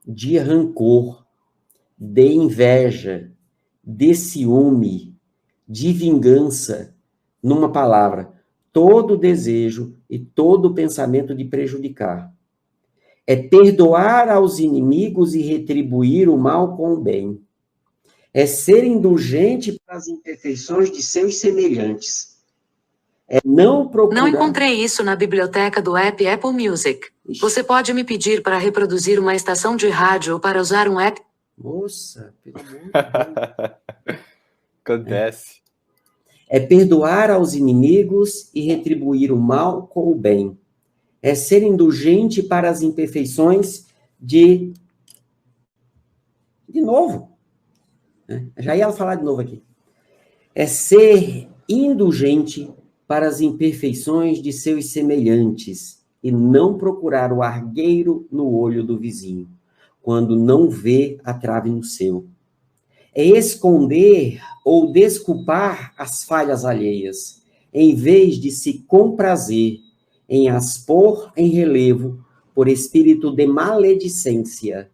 S2: de rancor, de inveja, de ciúme, de vingança, numa palavra, todo desejo e todo pensamento de prejudicar. É perdoar aos inimigos e retribuir o mal com o bem. É ser indulgente para as imperfeições de seus semelhantes. É não procurar...
S5: Não encontrei isso na biblioteca do app Apple Music.
S2: Ixi.
S5: Você pode me pedir para reproduzir uma estação de rádio ou para usar um app?
S2: Moça, pelo amor de Deus.
S4: Acontece.
S2: É perdoar aos inimigos e retribuir o mal com o bem. É ser indulgente para as imperfeições de novo. Já ia falar de novo aqui. É ser indulgente para as imperfeições de seus semelhantes e não procurar o argueiro no olho do vizinho, quando não vê a trave no seu. É esconder ou desculpar as falhas alheias, em vez de se comprazer em as pôr em relevo por espírito de maledicência.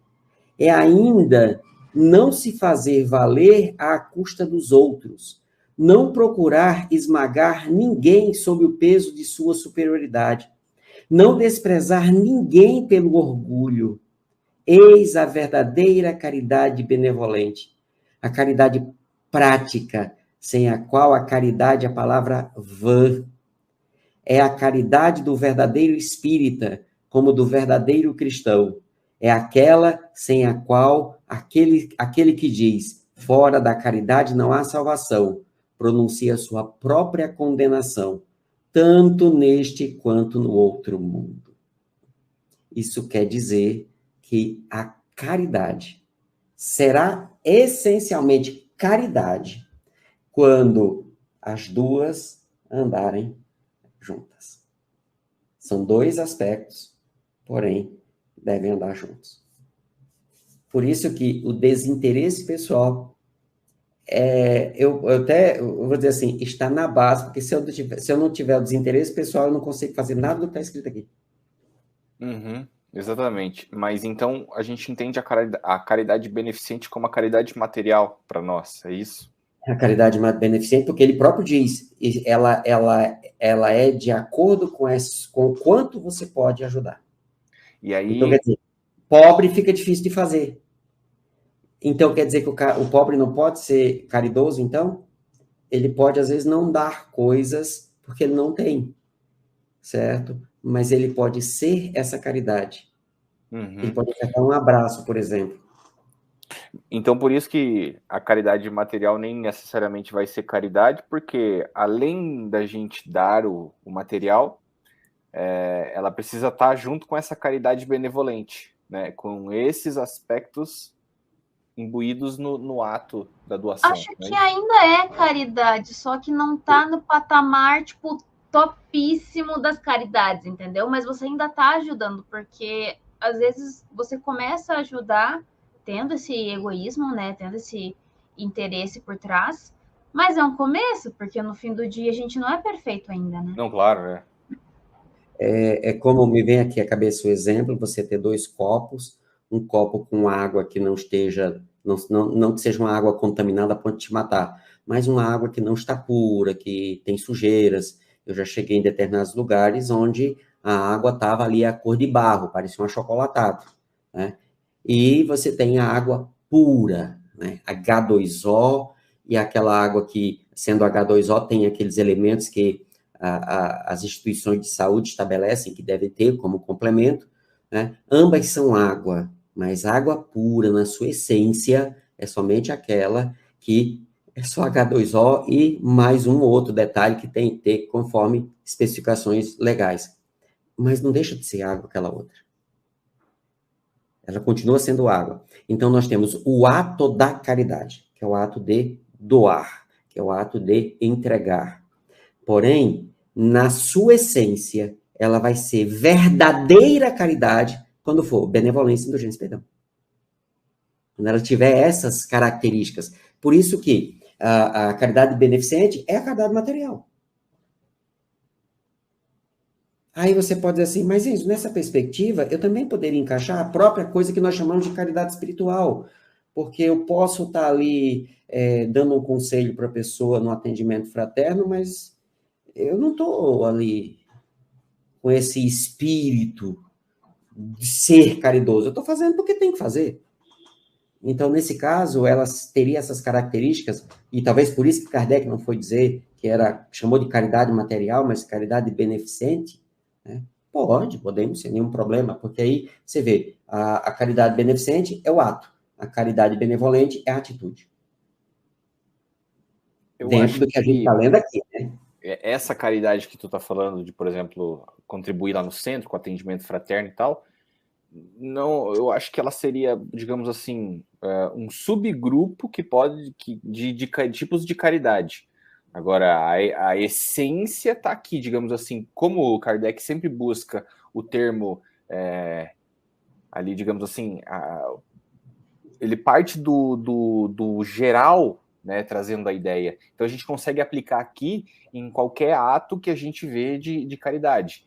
S2: É ainda não se fazer valer à custa dos outros, não procurar esmagar ninguém sob o peso de sua superioridade, não desprezar ninguém pelo orgulho. Eis a verdadeira caridade benevolente, a caridade prática, sem a qual a caridade é a palavra vã. É a caridade do verdadeiro espírita, como do verdadeiro cristão. É aquela sem a qual aquele que diz, fora da caridade não há salvação, pronuncia sua própria condenação, tanto neste quanto no outro mundo. Isso quer dizer que a caridade será essencialmente caridade quando as duas andarem juntas. São dois aspectos, porém, devem andar juntos. Por isso que o desinteresse pessoal, eu vou dizer assim, está na base, porque se eu não tiver o desinteresse pessoal, eu não consigo fazer nada do que está escrito aqui.
S4: Uhum, exatamente. Mas então a gente entende a caridade beneficente como a caridade material para nós, é isso?
S2: A caridade beneficente, porque ele próprio diz, ela é de acordo com o quanto você pode ajudar.
S4: E aí...
S2: Então, quer dizer, pobre fica difícil de fazer. Então, quer dizer que o pobre não pode ser caridoso, então? Ele pode, às vezes, não dar coisas porque ele não tem, certo? Mas ele pode ser essa caridade.
S4: Uhum.
S2: Ele pode apertar um abraço, por exemplo.
S4: Então, por isso que a caridade material nem necessariamente vai ser caridade, porque além da gente dar o material, ela precisa estar junto com essa caridade benevolente, né? Com esses aspectos imbuídos no ato da doação.
S3: Acho que ainda é caridade, só que não tá no patamar, tipo, topíssimo das caridades, entendeu? Mas você ainda tá ajudando, porque às vezes você começa a ajudar tendo esse egoísmo, né? Tendo esse interesse por trás, mas é um começo, porque no fim do dia a gente não é perfeito ainda, né?
S4: Não, claro, né?
S2: É como me vem aqui à cabeça o exemplo, você ter dois copos, um copo com água que não esteja, não que seja uma água contaminada a ponto de te matar, mas uma água que não está pura, que tem sujeiras. Eu já cheguei em determinados lugares onde a água estava ali a cor de barro, parecia um achocolatado, né? E você tem a água pura, né? H2O, e aquela água que, sendo H2O, tem aqueles elementos que as instituições de saúde estabelecem que deve ter como complemento, né? Ambas são água, mas água pura, na sua essência, é somente aquela que é só H2O e mais um ou outro detalhe que tem que ter conforme especificações legais. Mas não deixa de ser água aquela outra. Ela continua sendo água. Então, nós temos o ato da caridade, que é o ato de doar, que é o ato de entregar. Porém, na sua essência, ela vai ser verdadeira caridade quando for benevolência, indulgência e perdão. Quando ela tiver essas características. Por isso que a caridade beneficente é a caridade material. Aí você pode dizer assim, mas isso, nessa perspectiva, eu também poderia encaixar a própria coisa que nós chamamos de caridade espiritual, porque eu posso estar ali dando um conselho para a pessoa no atendimento fraterno, mas eu não estou ali com esse espírito de ser caridoso. Eu estou fazendo porque tem que fazer. Então, nesse caso, elas teriam essas características, e talvez por isso que Kardec não foi dizer que chamou de caridade material, mas caridade beneficente, né? Podemos, sem nenhum problema, porque aí você vê, a caridade beneficente é o ato, a caridade benevolente é a atitude. Dentro do que a gente está lendo aqui, né?
S4: Essa caridade que tu está falando de, por exemplo, contribuir lá no centro com atendimento fraterno e tal, não, eu acho que ela seria, digamos assim, um subgrupo de tipos de caridade. Agora, a essência está aqui, digamos assim, como o Kardec sempre busca o termo ali, digamos assim, ele parte do geral, né, trazendo a ideia. Então a gente consegue aplicar aqui em qualquer ato que a gente vê de caridade.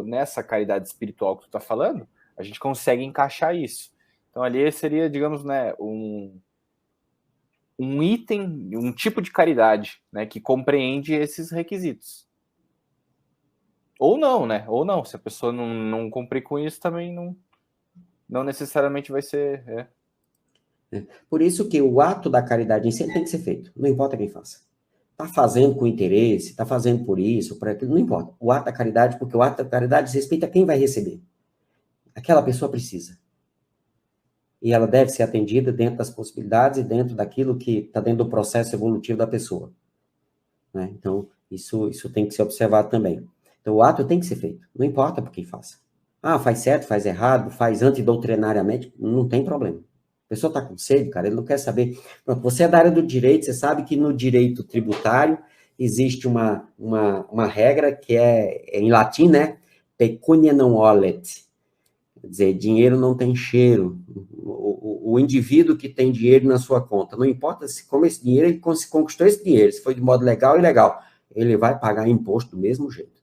S4: Nessa caridade espiritual que tu está falando, a gente consegue encaixar isso. Então ali seria, digamos, né, um item, um tipo de caridade, né, que compreende esses requisitos. Ou não, né? Ou não. Se a pessoa não cumprir com isso, também não necessariamente vai ser.
S2: Por isso que o ato da caridade em si tem que ser feito, não importa quem faça. Está fazendo com interesse, está fazendo por isso, por aquilo, não importa. O ato da caridade, porque o ato da caridade diz respeito a quem vai receber. Aquela pessoa precisa. E ela deve ser atendida dentro das possibilidades e dentro daquilo que está dentro do processo evolutivo da pessoa. Né? Então, isso tem que ser observado também. Então, o ato tem que ser feito, não importa por quem faça. Ah, faz certo, faz errado, faz antidoutrinariamente, não tem problema. A pessoa está com sede, cara, ele não quer saber. Pronto, você é da área do direito, você sabe que no direito tributário existe uma regra que é em latim, né? Pecunia non olet. Quer dizer, dinheiro não tem cheiro. O indivíduo que tem dinheiro na sua conta, não importa como esse dinheiro, ele conquistou esse dinheiro, se foi de modo legal ou ilegal, ele vai pagar imposto do mesmo jeito.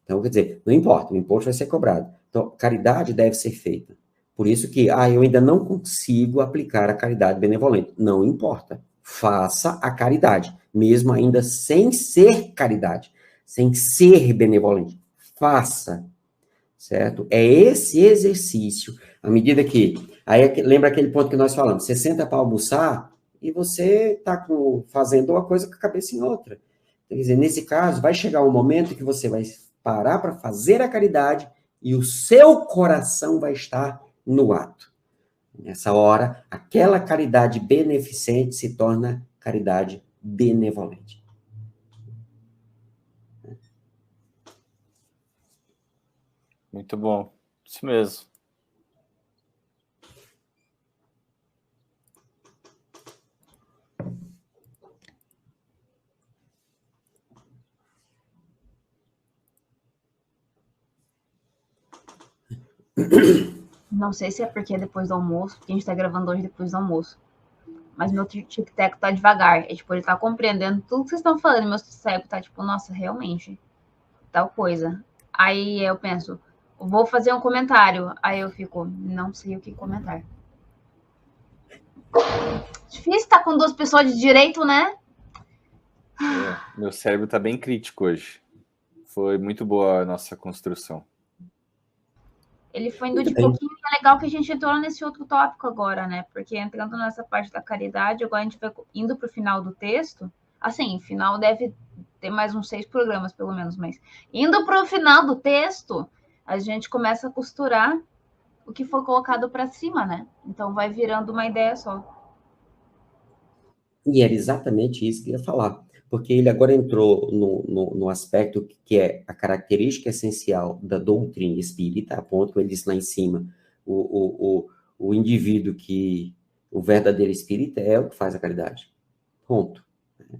S2: Então, quer dizer, não importa, o imposto vai ser cobrado. Então, caridade deve ser feita. Por isso que, eu ainda não consigo aplicar a caridade benevolente. Não importa. Faça a caridade, mesmo ainda sem ser caridade, sem ser benevolente. Faça, certo? É esse exercício, à medida que... Aí, lembra aquele ponto que nós falamos, você senta para almoçar e você está fazendo uma coisa com a cabeça em outra. Quer dizer, nesse caso, vai chegar um momento que você vai parar para fazer a caridade e o seu coração vai estar no ato. Nessa hora, aquela caridade beneficente se torna caridade benevolente.
S4: Muito bom. Isso mesmo.
S3: Não sei se é porque é depois do almoço, porque a gente tá gravando hoje depois do almoço. Mas meu tic-tac tá devagar. É tipo, ele tá compreendendo tudo que vocês estão falando. Meu cérebro tá tipo, nossa, realmente, tal coisa. Aí eu penso, vou fazer um comentário. Aí eu fico, não sei o que comentar. Difícil estar com duas pessoas de direito, né?
S4: Meu cérebro tá bem crítico hoje. Foi muito boa a nossa construção.
S3: Ele foi indo de pouquinho, e é legal que a gente entrou nesse outro tópico agora, né? Porque entrando nessa parte da caridade, agora a gente vai indo para o final do texto. Assim, final deve ter mais uns 6 programas, pelo menos, mas indo para o final do texto, a gente começa a costurar o que foi colocado para cima, né? Então vai virando uma ideia só.
S2: E era exatamente isso que eu ia falar, porque ele agora entrou no aspecto que é a característica essencial da doutrina espírita, a ponto, ele disse lá em cima, o indivíduo o verdadeiro espírita é o que faz a caridade. Ponto.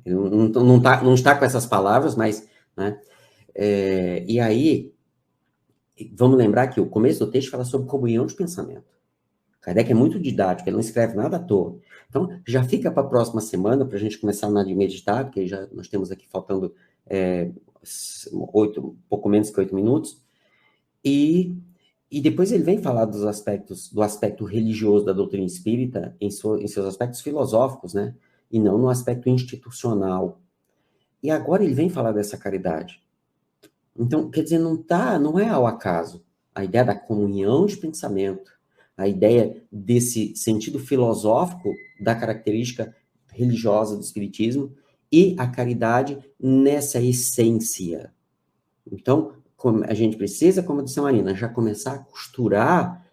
S2: Ele não está com essas palavras, mas, né, e aí, vamos lembrar que o começo do texto fala sobre comunhão de pensamento. Kardec é muito didático, ele não escreve nada à toa. Então, já fica para a próxima semana, para a gente começar a meditar, porque já nós temos aqui faltando pouco menos que 8 minutos. E depois ele vem falar do aspecto religioso da doutrina espírita, em seus aspectos filosóficos, né? E não no aspecto institucional. E agora ele vem falar dessa caridade. Então, quer dizer, não é ao acaso. A ideia da comunhão de pensamento, a ideia desse sentido filosófico da característica religiosa do espiritismo e a caridade nessa essência. Então, a gente precisa, como disse a Marina, já começar a costurar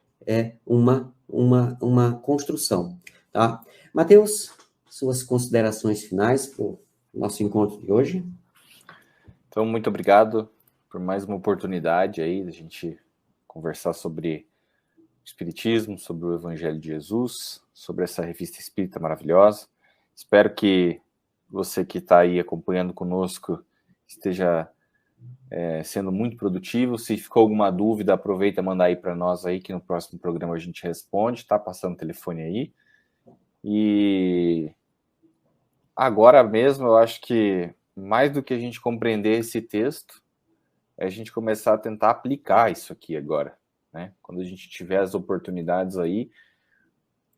S2: uma construção. Tá? Mateus, suas considerações finais para o nosso encontro de hoje?
S4: Então, muito obrigado por mais uma oportunidade aí da gente conversar sobre Espiritismo, sobre o Evangelho de Jesus, sobre essa revista espírita maravilhosa. Espero que você que está aí acompanhando conosco esteja sendo muito produtivo. Se ficou alguma dúvida, aproveita e manda aí para nós aí, que no próximo programa a gente responde, tá passando o telefone aí. E agora mesmo, eu acho que mais do que a gente compreender esse texto, é a gente começar a tentar aplicar isso aqui agora. Né? Quando a gente tiver as oportunidades aí,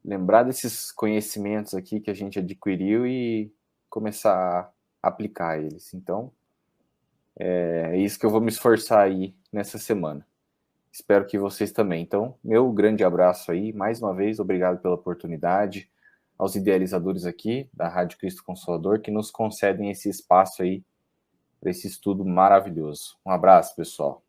S4: lembrar desses conhecimentos aqui que a gente adquiriu e começar a aplicar eles. Então, é isso que eu vou me esforçar aí nessa semana. Espero que vocês também. Então, meu grande abraço aí. Mais uma vez, obrigado pela oportunidade. Aos idealizadores aqui da Rádio Cristo Consolador que nos concedem esse espaço aí para esse estudo maravilhoso. Um abraço, pessoal.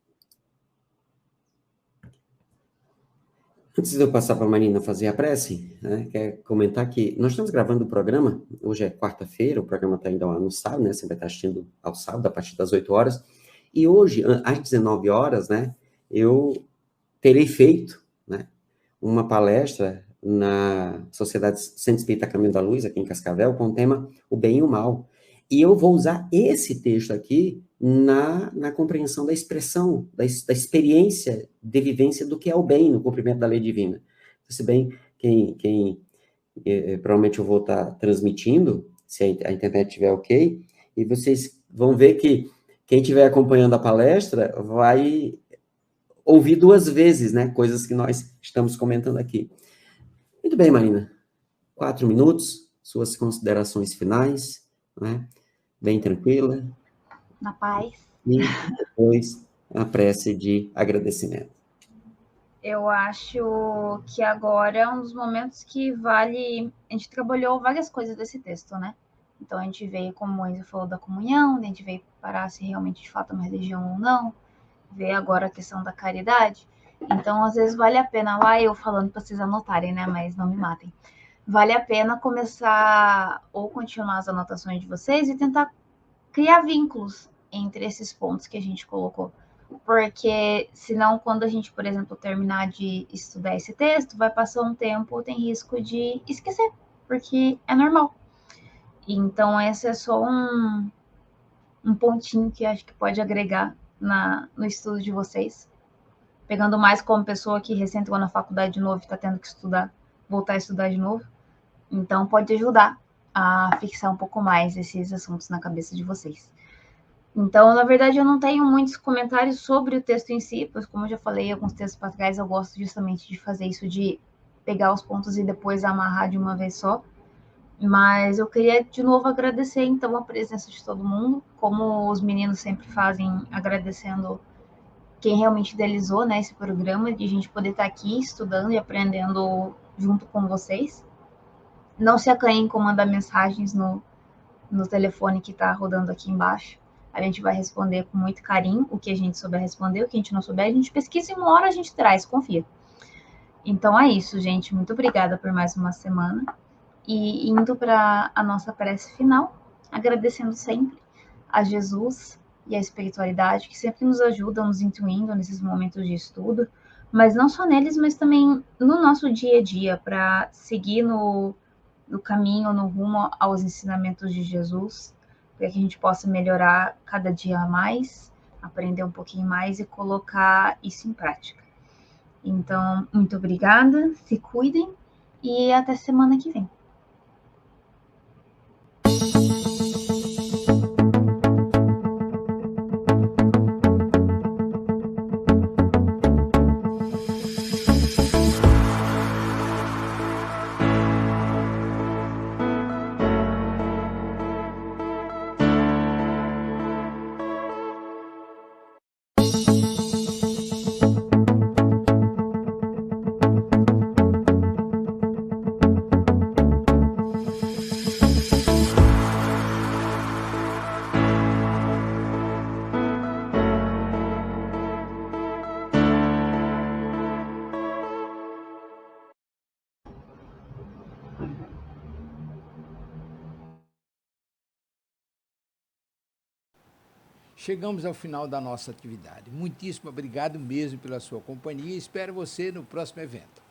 S2: Antes de eu passar para a Marina fazer a prece, né, quero comentar que nós estamos gravando o programa, hoje é quarta-feira, o programa está ainda no sábado, né, você vai estar assistindo ao sábado, a partir das 8 horas, e hoje, às 19 horas, né, eu terei feito, né, uma palestra na Sociedade Centro Espírita Caminho da Luz, aqui em Cascavel, com o tema O Bem e o Mal. E eu vou usar esse texto aqui na compreensão da expressão, da experiência de vivência do que é o bem no cumprimento da lei divina. Se bem, provavelmente eu vou estar transmitindo, se a internet estiver ok, e vocês vão ver que quem estiver acompanhando a palestra vai ouvir 2 vezes, né, coisas que nós estamos comentando aqui. Muito bem, Marina. 4 minutos, suas considerações finais, né? Bem tranquila.
S3: Na paz.
S2: E depois a prece de agradecimento.
S3: Eu acho que agora é um dos momentos que vale. A gente trabalhou várias coisas desse texto, né? Então a gente veio, como o Enzo falou, da comunhão, a gente veio parar se realmente de fato é uma religião ou não, ver agora a questão da caridade. Então, às vezes, vale a pena, lá eu falando para vocês anotarem, né? Mas não me matem. Vale a pena começar ou continuar as anotações de vocês e tentar criar vínculos entre esses pontos que a gente colocou. Porque senão, quando a gente, por exemplo, terminar de estudar esse texto, vai passar um tempo, tem risco de esquecer, porque é normal. Então, esse é só um pontinho que acho que pode agregar no estudo de vocês. Pegando mais como pessoa que recém entrou na faculdade de novo e está tendo que estudar, voltar a estudar de novo. Então, pode ajudar a fixar um pouco mais esses assuntos na cabeça de vocês. Então, na verdade, eu não tenho muitos comentários sobre o texto em si, pois, como eu já falei alguns textos para trás, eu gosto justamente de fazer isso, de pegar os pontos e depois amarrar de uma vez só. Mas eu queria, de novo, agradecer, então, a presença de todo mundo, como os meninos sempre fazem, agradecendo quem realmente idealizou, né, esse programa, de a gente poder estar aqui estudando e aprendendo junto com vocês. Não se acanhem em mandar mensagens no telefone que está rodando aqui embaixo. A gente vai responder com muito carinho o que a gente souber responder, o que a gente não souber, a gente pesquisa e uma hora a gente traz, confia. Então é isso, gente. Muito obrigada por mais uma semana. E indo para a nossa prece final, agradecendo sempre a Jesus e a espiritualidade, que sempre nos ajudam, nos intuindo nesses momentos de estudo, mas não só neles, mas também no nosso dia a dia, para seguir no caminho, no rumo aos ensinamentos de Jesus, para que a gente possa melhorar cada dia mais, aprender um pouquinho mais e colocar isso em prática. Então, muito obrigada, se cuidem e até semana que vem.
S1: Chegamos ao final da nossa atividade. Muitíssimo obrigado mesmo pela sua companhia e espero você no próximo evento.